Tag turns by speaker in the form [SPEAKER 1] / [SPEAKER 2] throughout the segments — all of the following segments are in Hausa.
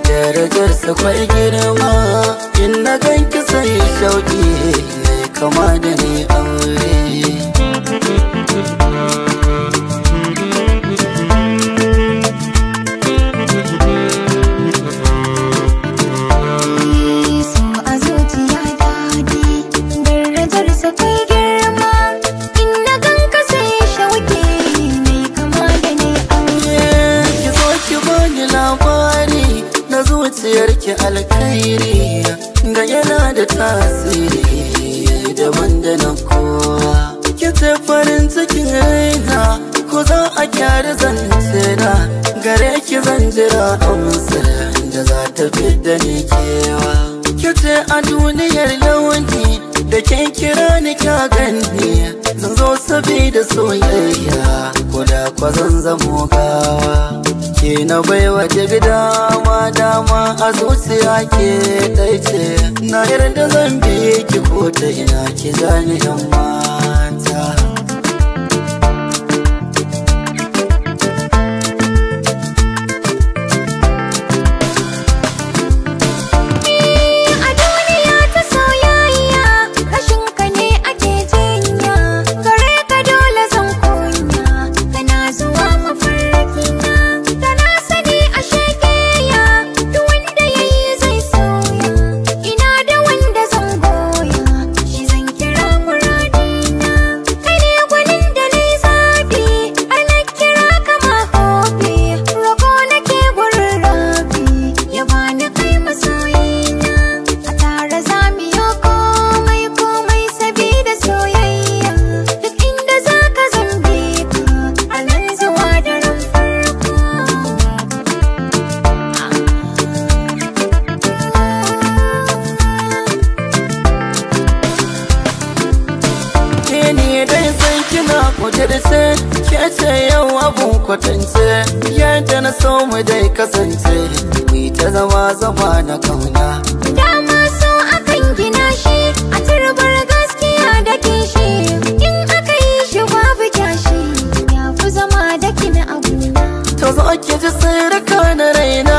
[SPEAKER 1] Darajarsa kwai girma, in na ganki sai shauki yayi kama da ni aure.
[SPEAKER 2] So a zuciya daɗi, darajarsa kwai girma, in na ganka sai shauki yayi kama da ni aure.
[SPEAKER 1] Ki zo ki bani labari na zuciyarki alkhairi, ga yana da tasiri daban da na kowa. Ki ce farin cikin raina, ko za a kyara zance na, gare ki zan jira amsar da za ta fidda ni kewa. Ki ce a duniyar launi da ke kira ni kya gani, zan zo sabida soyayya ko da kwa zan zamo gawa. Ke na baiwa duk dama a zuciya ke ɗai ce, na yarda zan bi ki ko ta ina ki zani yan mata.
[SPEAKER 2] A duniya ta soyayya, rashinka ne ake jinya, gare ka dole zan kunya, kana zuwa mafarkina.
[SPEAKER 1] Kudirce ke ce yau abun kwatance, yadda na so mu dai kasance, mu ta zama na kauna.
[SPEAKER 2] Dama so akan gina shi a turbar gaskiya da kishi, in aka yi shi babu kyashi, ya fi zama da kina abuna.
[SPEAKER 1] To zo ki ji sirrika na raina,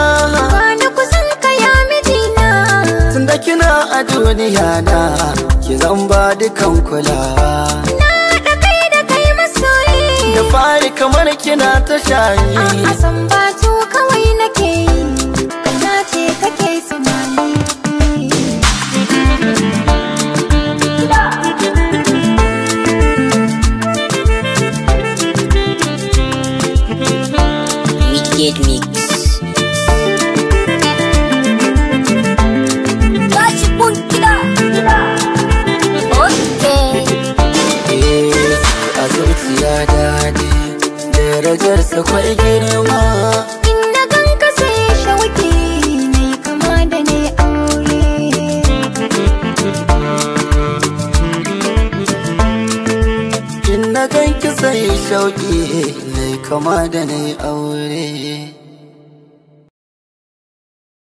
[SPEAKER 2] bani kusan ka ya mijina.
[SPEAKER 1] Tunda kina a duniya na, ki zan ba dukan kulawa. Da fari kamar kina ta shayi,
[SPEAKER 2] a san batu kawai nake yi, kana ce kake tsammani.
[SPEAKER 3] Wicked Mix.
[SPEAKER 2] Tashi kun gida.
[SPEAKER 1] A zuciya daɗi, darajarsa kwai girma,
[SPEAKER 2] In na ganka sai shauki nai kama da ni aure.
[SPEAKER 1] in na ganki sai shauki nai kama da ni aure.